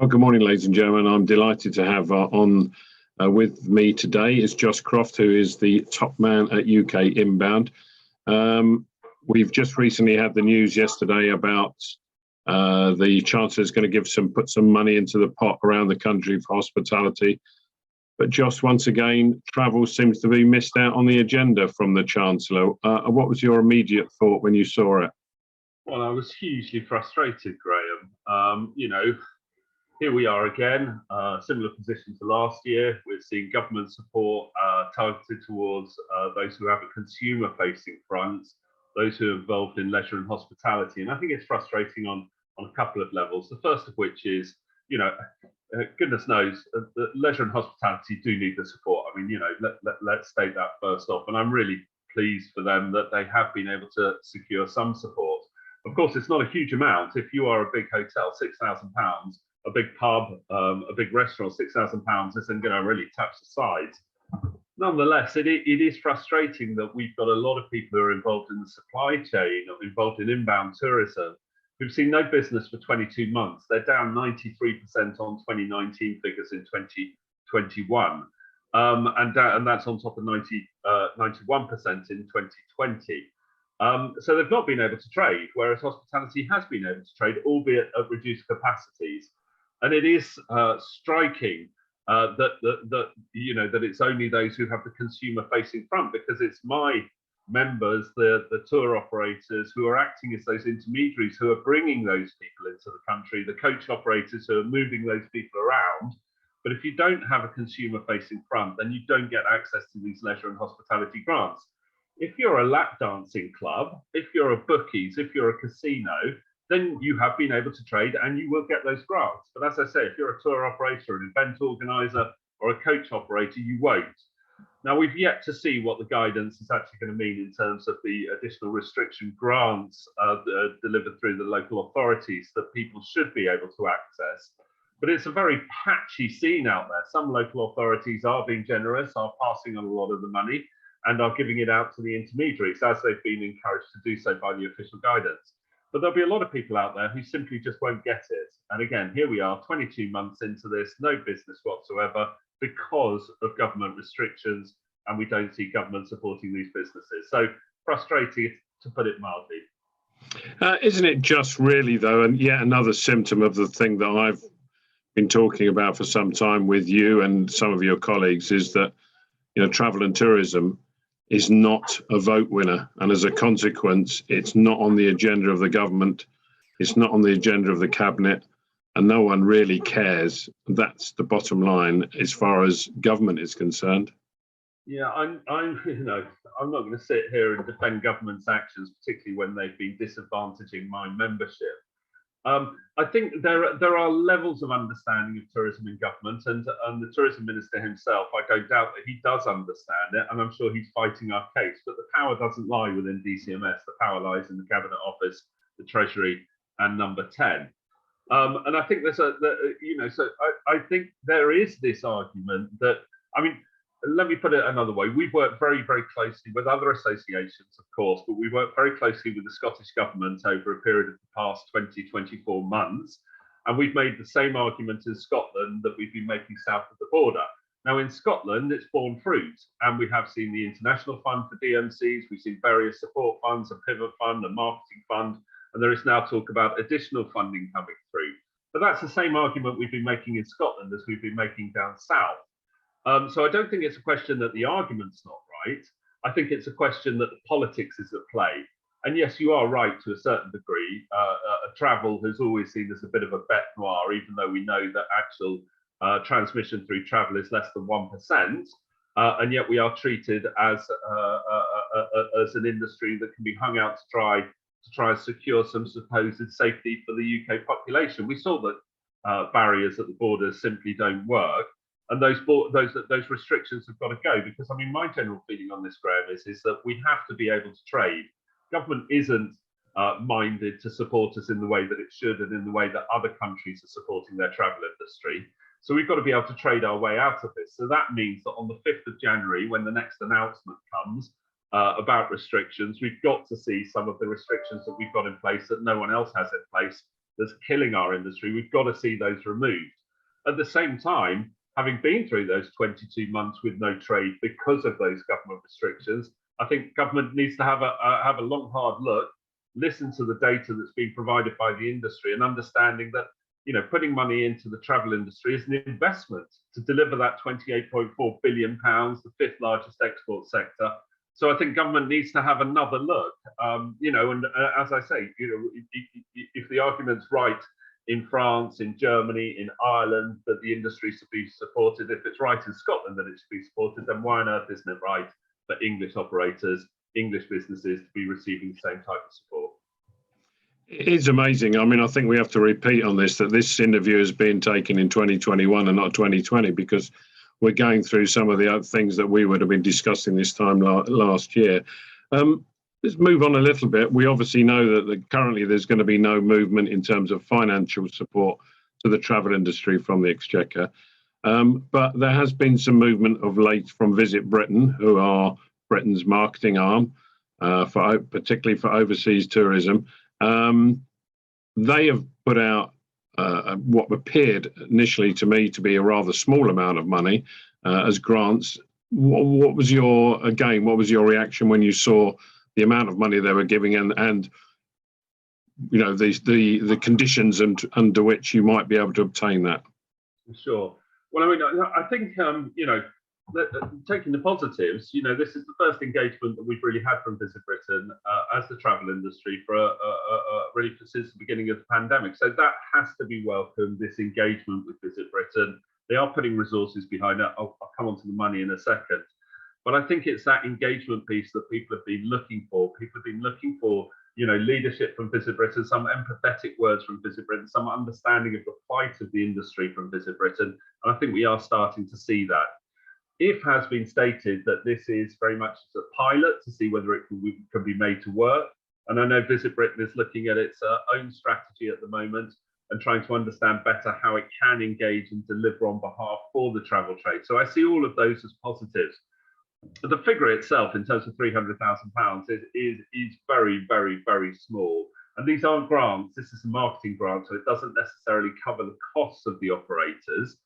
Well, good morning, ladies and gentlemen. I'm delighted to have on with me today is Josh Croft, who is the top man at UKInbound. We've just recently had the news yesterday about the Chancellor is going to put some money into the pot around the country for hospitality. But Josh, once again, travel seems to be missed out on the agenda from the Chancellor. What was your immediate thought when you saw it? Well, I was hugely frustrated, Graham. Here we are again, similar position to last year. We're seeing government support targeted towards those who have a consumer-facing front, those who are involved in leisure and hospitality. And I think it's frustrating on a couple of levels. The first of which is, goodness knows, that leisure and hospitality do need the support. I mean, let's state that first off. And I'm really pleased for them that they have been able to secure some support. Of course, it's not a huge amount. If you are a big hotel, £6,000, a big pub, a big restaurant, £6,000 isn't going to really touch the sides. Nonetheless, it is frustrating that we've got a lot of people who are involved in the supply chain, or involved in inbound tourism, who've seen no business for 22 months. They're down 93% on 2019 figures in 2021. And that's on top of 91% in 2020. So they've not been able to trade, whereas hospitality has been able to trade, albeit at reduced capacities. And it is striking that it's only those who have the consumer-facing front, because it's my members, the tour operators, who are acting as those intermediaries, who are bringing those people into the country, the coach operators who are moving those people around. But if you don't have a consumer-facing front, then you don't get access to these leisure and hospitality grants. If you're a lap dancing club, if you're a bookies, if you're a casino, then you have been able to trade and you will get those grants. But as I say, if you're a tour operator, an event organizer, or a coach operator, you won't. Now, we've yet to see what the guidance is actually going to mean in terms of the additional restriction grants delivered through the local authorities that people should be able to access. But it's a very patchy scene out there. Some local authorities are being generous, are passing on a lot of the money, and are giving it out to the intermediaries, as they've been encouraged to do so by the official guidance. But there'll be a lot of people out there who simply just won't get it. And again, here we are, 22 months into this, no business whatsoever because of government restrictions, and we don't see government supporting these businesses. So frustrating, to put it mildly. Isn't it just really, though, and yet another symptom of the thing that I've been talking about for some time with you and some of your colleagues, is that travel and tourism is not a vote winner, and as a consequence, it's not on the agenda of the government, it's not on the agenda of the cabinet, and no one really cares. That's the bottom line as far as government is concerned. Yeah, I'm not going to sit here and defend government's actions, particularly when they've been disadvantaging my membership. I think there are levels of understanding of tourism in government, and the tourism minister himself, I don't doubt that he does understand it, and I'm sure he's fighting our case. But the power doesn't lie within DCMS. The power lies in the Cabinet Office, the Treasury, and Number 10. And I think so I think there is this argument that, let me put it another way. We've worked very, very closely with other associations, of course, but we worked very closely with the Scottish Government over a period of the past 24 months. And we've made the same argument in Scotland that we've been making south of the border. Now, in Scotland, it's borne fruit. And we have seen the International Fund for DMCs. We've seen various support funds, a pivot fund, a marketing fund. And there is now talk about additional funding coming through. But that's the same argument we've been making in Scotland as we've been making down south. So I don't think it's a question that the argument's not right. I think it's a question that the politics is at play. And yes, you are right to a certain degree. Travel has always seen as a bit of a bête noire, even though we know that actual transmission through travel is less than 1%. And yet we are treated as an industry that can be hung out to try and secure some supposed safety for the UK population. We saw that barriers at the borders simply don't work. And those restrictions have got to go, because my general feeling on this, Graham, is that we have to be able to trade. Government isn't minded to support us in the way that it should and in the way that other countries are supporting their travel industry. So we've got to be able to trade our way out of this. So that means that on the 5th of January, when the next announcement comes about restrictions, we've got to see some of the restrictions that we've got in place that no one else has in place, that's killing our industry. We've got to see those removed. At the same time, having been through those 22 months with no trade because of those government restrictions, I think government needs to have a long, hard look, listen to the data that's being provided by the industry, and understanding that, you know, putting money into the travel industry is an investment to deliver that £28.4 billion, the fifth largest export sector. So I think government needs to have another look, you know, and as I say, you know, if the argument's right in France, in Germany, in Ireland, that the industry should be supported, if it's right in Scotland that it should be supported, then why on earth isn't it right for English operators, English businesses to be receiving the same type of support? It is amazing. I mean, I think we have to repeat on this, that this interview has been taken in 2021 and not 2020, because we're going through some of the other things that we would have been discussing this time last year. Let's move on a little bit. We obviously know that currently there's going to be no movement in terms of financial support to the travel industry from the Exchequer. But there has been some movement of late from Visit Britain, who are Britain's marketing arm, particularly for overseas tourism. They have put out what appeared initially to me to be a rather small amount of money as grants. What was your reaction when you saw the amount of money they were giving and you know the conditions under which you might be able to obtain that? Sure. Well, I mean, I think you know, taking the positives, you know, this is the first engagement that we've really had from Visit Britain as the travel industry for really since the beginning of the pandemic. So that has to be welcomed, this engagement with Visit Britain. They are putting resources behind it. I'll come on to the money in a second. But I think it's that engagement piece that people have been looking for. People have been looking for, you know, leadership from Visit Britain, some empathetic words from Visit Britain, some understanding of the plight of the industry from Visit Britain. And I think we are starting to see that. It has been stated that this is very much a pilot to see whether it can be made to work. And I know Visit Britain is looking at its own strategy at the moment and trying to understand better how it can engage and deliver on behalf for the travel trade. So I see all of those as positives. But the figure itself, in terms of £300,000, is very, very, very small. And these aren't grants. This is a marketing grant, so it doesn't necessarily cover the costs of the operators.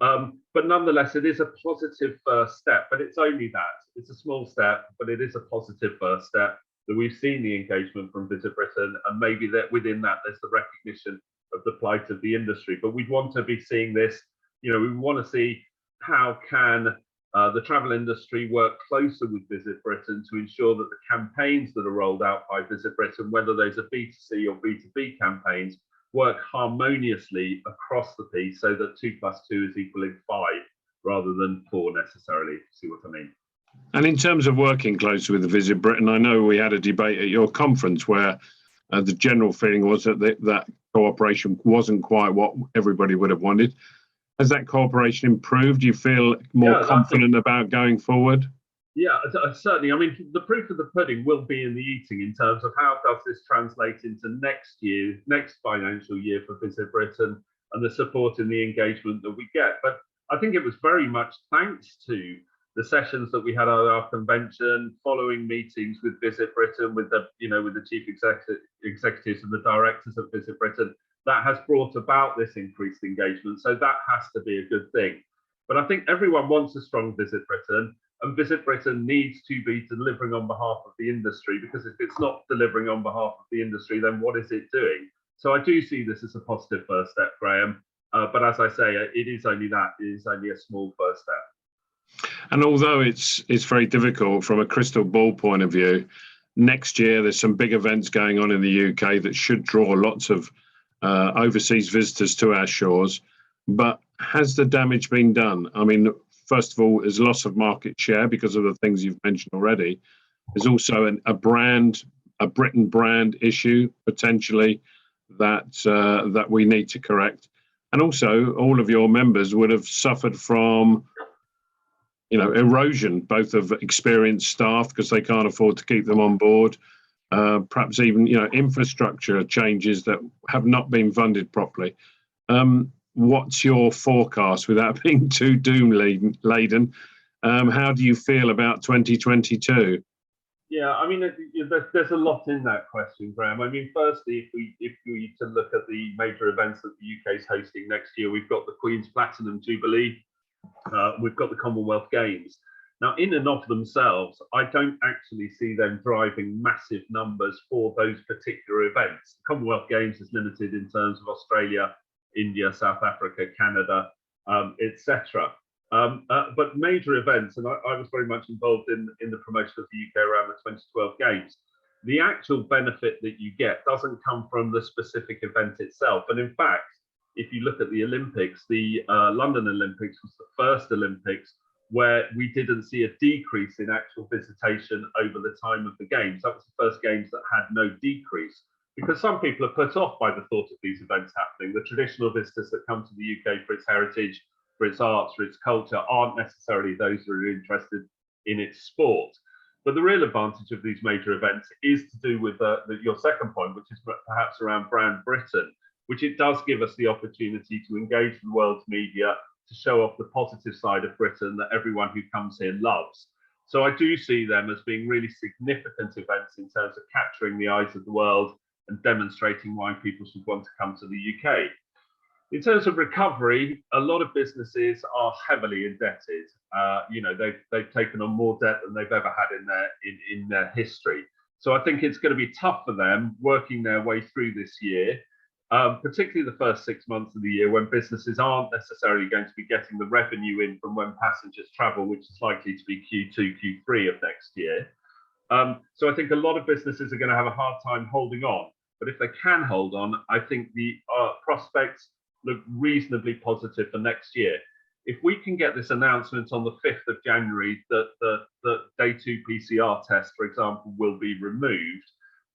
But nonetheless, it is a positive first step. But it's only that. It's a small step, but it is a positive first step that we've seen the engagement from Visit Britain, and maybe that within that there's the recognition of the plight of the industry. But we'd want to be seeing this. You know, we want to see how can the travel industry work closer with Visit Britain to ensure that the campaigns that are rolled out by Visit Britain, whether those are B2C or B2B campaigns, work harmoniously across the piece so that 2 + 2 is equaling 5 rather than 4 necessarily. See what I mean? And in terms of working closer with the Visit Britain, I know we had a debate at your conference where the general feeling was that that cooperation wasn't quite what everybody would have wanted. Has that cooperation improved? Do you feel more confident about going forward? Yeah, certainly. I mean, the proof of the pudding will be in the eating in terms of how does this translate into next financial year for Visit Britain and the support and the engagement that we get. But I think it was very much thanks to the sessions that we had at our convention, following meetings with Visit Britain, with the chief executives and the directors of Visit Britain, that has brought about this increased engagement. So that has to be a good thing. But I think everyone wants a strong Visit Britain, and Visit Britain needs to be delivering on behalf of the industry, because if it's not delivering on behalf of the industry, then what is it doing? So I do see this as a positive first step, Graham. But as I say, it is only a small first step. And although it's very difficult from a crystal ball point of view, next year there's some big events going on in the UK that should draw lots of overseas visitors to our shores. But has the damage been done? I mean, first of all, is loss of market share because of the things you've mentioned already. There's also a Britain brand issue potentially that we need to correct. And also, all of your members would have suffered from, you know, erosion, both of experienced staff because they can't afford to keep them on board. Perhaps even, you know, infrastructure changes that have not been funded properly. What's your forecast without being too doom laden? How do you feel about 2022? Yeah, I mean, there's a lot in that question, Graham. I mean, firstly, if we to look at the major events that the UK is hosting next year, we've got the Queen's Platinum Jubilee, we've got the Commonwealth Games. Now, in and of themselves, I don't actually see them driving massive numbers for those particular events. The Commonwealth Games is limited in terms of Australia, India, South Africa, Canada, etc. But major events, and I was very much involved in the promotion of the UK around the 2012 Games. The actual benefit that you get doesn't come from the specific event itself. And in fact, if you look at the Olympics, the London Olympics was the first Olympics where we didn't see a decrease in actual visitation over the time of the Games. That was the first Games that had no decrease, because some people are put off by the thought of these events happening. The traditional visitors that come to the UK for its heritage, for its arts, for its culture, aren't necessarily those who are interested in its sport. But the real advantage of these major events is to do with your second point, which is perhaps around brand Britain, which it does give us the opportunity to engage with the world's media, to show off the positive side of Britain that everyone who comes here loves. So I do see them as being really significant events in terms of capturing the eyes of the world and demonstrating why people should want to come to the UK. In terms of recovery, a lot of businesses are heavily indebted. They've taken on more debt than they've ever had in their history. So I think it's going to be tough for them working their way through this year. Particularly the first 6 months of the year, when businesses aren't necessarily going to be getting the revenue in from when passengers travel, which is likely to be Q2, Q3 of next year. So I think a lot of businesses are going to have a hard time holding on. But if they can hold on, I think the prospects look reasonably positive for next year. If we can get this announcement on the 5th of January that the day 2 PCR test, for example, will be removed,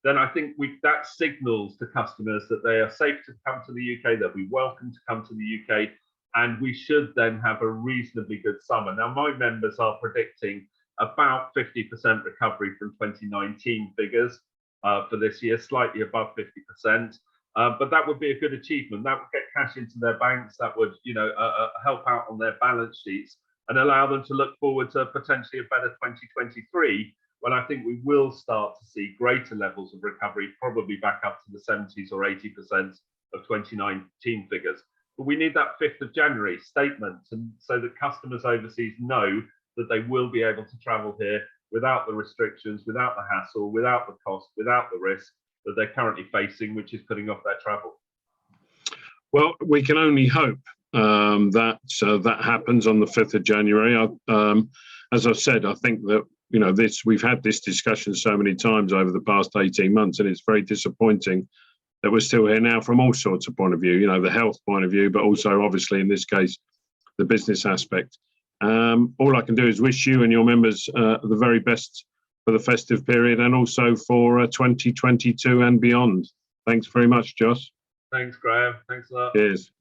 then I think that signals to customers that they are safe to come to the UK, they'll be welcome to come to the UK, and we should then have a reasonably good summer. Now, my members are predicting about 50% recovery from 2019 figures for this year, slightly above 50%. But that would be a good achievement. That would get cash into their banks, that would help out on their balance sheets and allow them to look forward to potentially a better 2023, when I think we will start to see greater levels of recovery, probably back up to the 70s or 80% of 2019 figures. But we need that 5th of January statement, and so that customers overseas know that they will be able to travel here without the restrictions, without the hassle, without the cost, without the risk that they're currently facing, which is putting off their travel. Well, we can only hope that happens on the 5th of January. As I said, I think that we've had this discussion so many times over the past 18 months, and it's very disappointing that we're still here now from all sorts of point of view, the health point of view, but also obviously in this case, the business aspect. All I can do is wish you and your members the very best for the festive period and also for 2022 and beyond. Thanks very much, Josh. Thanks, Graham. Thanks a lot. Cheers.